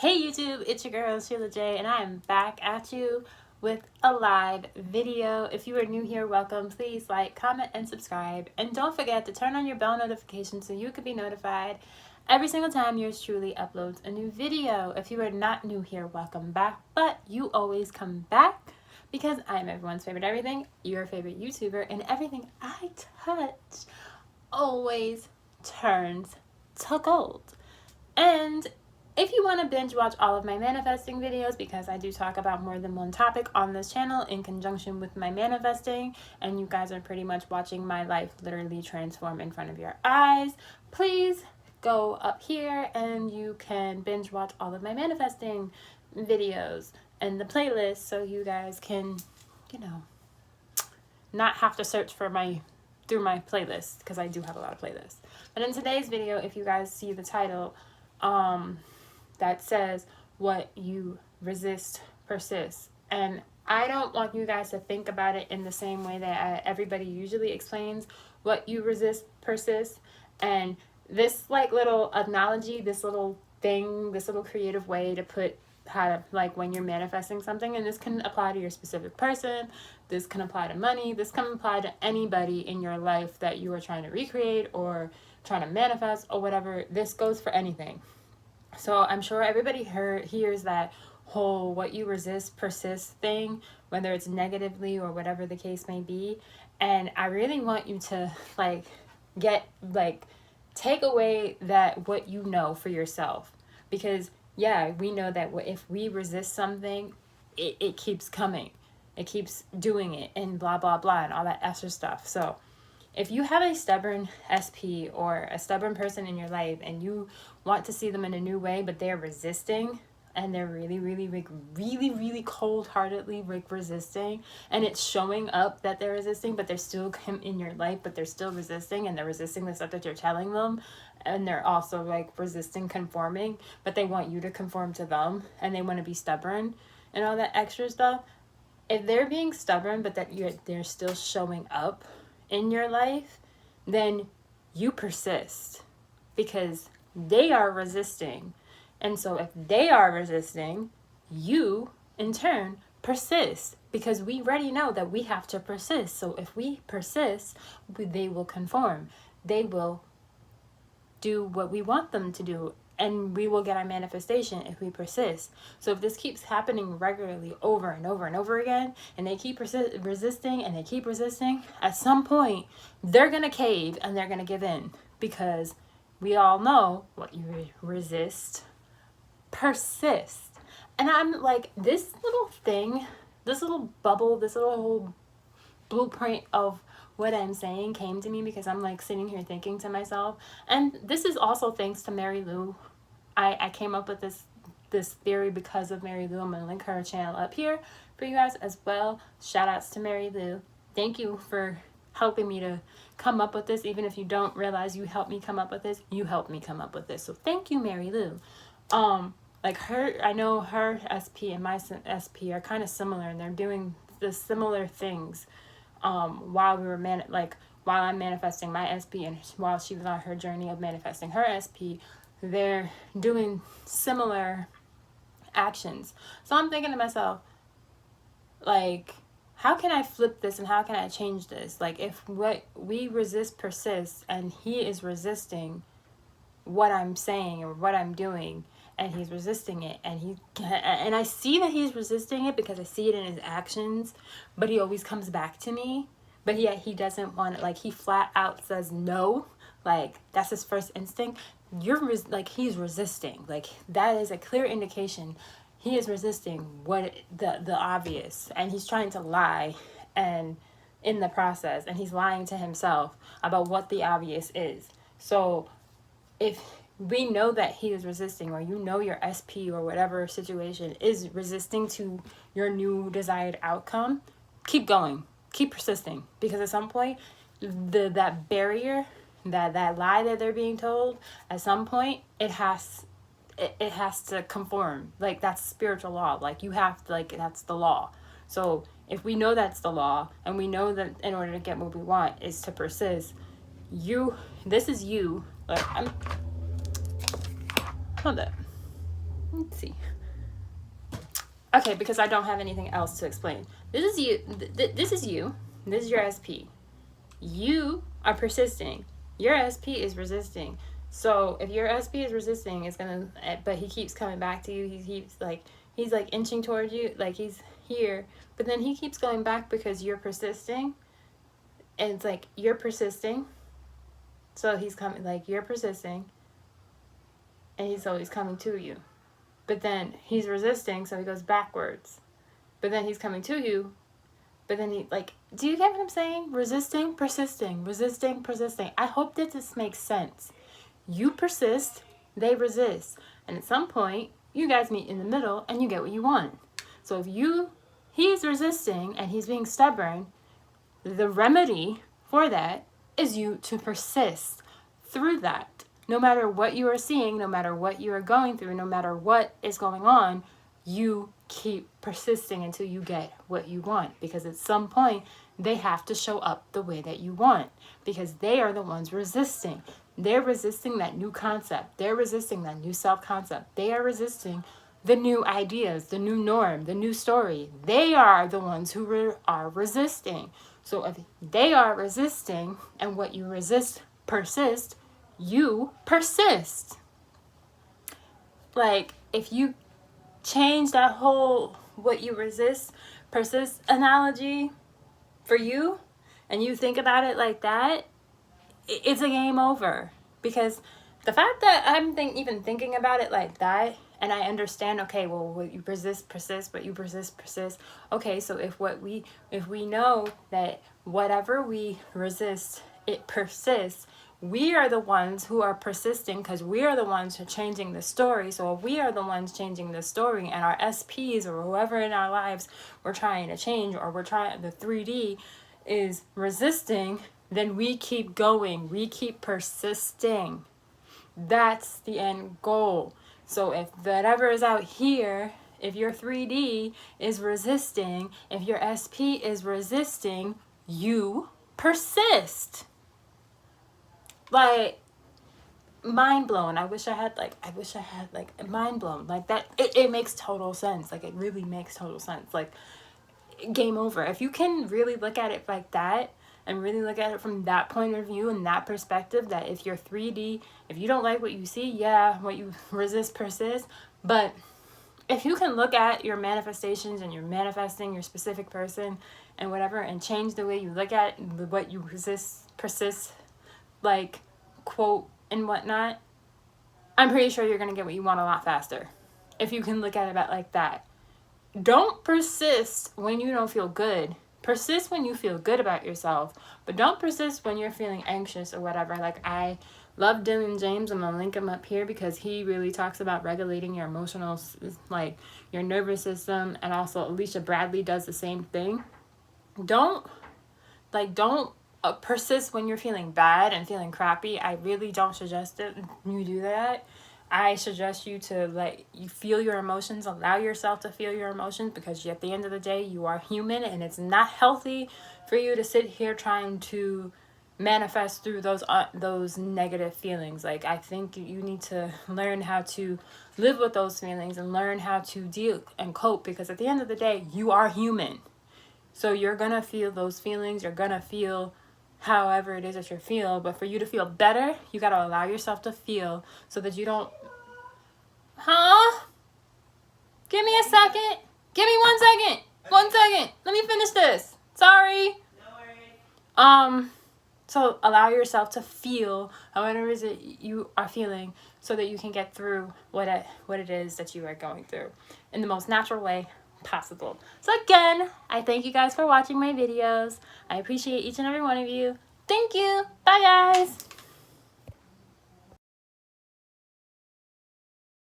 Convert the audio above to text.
Hey YouTube, it's your girl Sheila J, and I am back at you with a live video. If you are new here, welcome. Please like, comment, and subscribe. And don't forget to turn on your bell notifications so you can be notified every single time yours truly uploads a new video. If you are not new here, welcome back. But you always come back because I'm everyone's favorite everything, your favorite YouTuber, and everything I touch always turns to gold. And if you want to binge watch all of my manifesting videos, because I do talk about more than one topic on this channel in conjunction with my manifesting, and you guys are pretty much watching my life literally transform in front of your eyes, please go up here and you can binge watch all of my manifesting videos and the playlist so you guys can, not have to search for through my playlist, because I do have a lot of playlists. But in today's video, if you guys see the title, that says what you resist persists, and I don't want you guys to think about it in the same way that everybody usually explains what you resist persists. And this little analogy, this little thing, this little creative way to put how to, when you're manifesting something, and this can apply to your specific person, this can apply to money, this can apply to anybody in your life that you are trying to recreate or trying to manifest or whatever. This goes for anything. So I'm sure everybody hears that whole what you resist persists thing, whether it's negatively or whatever the case may be. And I really want you to take away that what you know for yourself, because yeah, we know that if we resist something, it keeps coming, it keeps doing it, and blah blah blah and all that extra stuff. So if you have a stubborn SP or a stubborn person in your life and you want to see them in a new way, but they're resisting, and they're really cold-heartedly resisting, and it's showing up that they're resisting, but they're still in your life, but they're still resisting, and they're resisting the stuff that you're telling them, and they're also resisting conforming, but they want you to conform to them, and they want to be stubborn and all that extra stuff. If they're being stubborn, but they're still showing up in your life, then you persist, because they are resisting. And so if they are resisting, you in turn persist, because we already know that we have to persist. So if we persist, they will conform, they will do what we want them to do, and we will get our manifestation if we persist. So if this keeps happening regularly over and over and over again, and they keep resisting and they keep resisting, at some point they're gonna cave and they're gonna give in, because we all know what you resist persist. And I'm like, this little thing, this little bubble, this little whole blueprint of what I'm saying came to me because I'm sitting here thinking to myself, and this is also thanks to Mary Lou. I came up with this theory because of Mary Lou. I'm gonna link her channel up here for you guys as well. Shout outs to Mary Lou. Thank you for helping me to come up with this. Even if you don't realize you helped me come up with this, you helped me come up with this. So thank you, Mary Lou. I know her SP and my SP are kind of similar, and they're doing the similar things while we were while I'm manifesting my SP, and while she was on her journey of manifesting her SP, they're doing similar actions. So I'm thinking to myself, how can I flip this and how can I change this? If what we resist persists, and he is resisting what I'm saying or what I'm doing, and he's resisting it, and I see that he's resisting it because I see it in his actions, but he always comes back to me, but yet he doesn't want it. He flat out says no, that's his first instinct. He's resisting. That is a clear indication he is resisting what the obvious, and he's trying to lie, and in the process, and he's lying to himself about what the obvious is. So if we know that he is resisting, or your SP or whatever situation is resisting to your new desired outcome, keep going, keep persisting, because at some point that barrier, that lie that they're being told, at some point it has to conform. That's spiritual law. You have to, that's the law. So if we know that's the law, and we know that in order to get what we want is to persist, this is you. Hold up. Let's see. Okay, because I don't have anything else to explain. This is you. This is you. This is your SP. You are persisting. Your SP is resisting. So if your SP is resisting, it's gonna. But he keeps coming back to you. He's like inching towards you, like he's here. But then he keeps going back because you're persisting. And it's like you're persisting. So he's coming, like you're persisting. And he's always coming to you. But then he's resisting, so he goes backwards. But then he's coming to you. But then he, like, do you get what I'm saying? Resisting, persisting, resisting, persisting. I hope that this makes sense. You persist, they resist. And at some point, you guys meet in the middle and you get what you want. So if he's resisting and he's being stubborn, the remedy for that is you to persist through that. No matter what you are seeing, no matter what you are going through, no matter what is going on, you keep persisting until you get what you want. Because at some point, they have to show up the way that you want. Because they are the ones resisting. They're resisting that new concept. They're resisting that new self-concept. They are resisting the new ideas, the new norm, the new story. They are the ones who are resisting. So if they are resisting and what you resist persist, you persist. Like, if you change that whole what you resist persist analogy for you and you think about it like that, it's a game over. Because the fact that I'm even thinking about it like that, and I understand, okay, well, what you resist persists, what you persist persists. Okay, so if we know that whatever we resist, it persists, we are the ones who are persisting because we are the ones who are changing the story. So if we are the ones changing the story and our SPs or whoever in our lives we're trying to change, or the 3D is resisting, then we keep going. We keep persisting. That's the end goal. So if whatever is out here, if your 3D is resisting, if your SP is resisting, you persist. Like, mind blown. I wish I had mind blown. Like that, it makes total sense. Like, it really makes total sense. Like, game over. If you can really look at it like that, and really look at it from that point of view and that perspective, that if you're 3D, if you don't like what you see, yeah, what you resist persists. But if you can look at your manifestations and you're manifesting your specific person and whatever, and change the way you look at what you resist persists, like, quote and whatnot, I'm pretty sure you're going to get what you want a lot faster. If you can look at it like that. Don't persist when you don't feel good. Persist when you feel good about yourself. But don't persist when you're feeling anxious or whatever. Like, I love Dylan James. I'm going to link him up here because he really talks about regulating your emotional, like, your nervous system. And also Alicia Bradley does the same thing. Don't persist when you're feeling bad and feeling crappy. I really don't suggest it. You do that. I suggest you to you feel your emotions, allow yourself to feel your emotions, because at the end of the day, you are human, and it's not healthy for you to sit here trying to manifest through those negative feelings. Like, I think you need to learn how to live with those feelings and learn how to deal and cope, because at the end of the day, you are human. So you're going to feel those feelings. You're going to feel however it is that you feel. But for you to feel better, you got to allow yourself to feel so that you don't... Huh? Give me a second. Give me 1 second. 1 second. Let me finish this. Sorry. No worries. So allow yourself to feel however it is that you are feeling so that you can get through what it is that you are going through in the most natural way possible. So again, I thank you guys for watching my videos. I appreciate each and every one of you. Thank you. Bye, guys.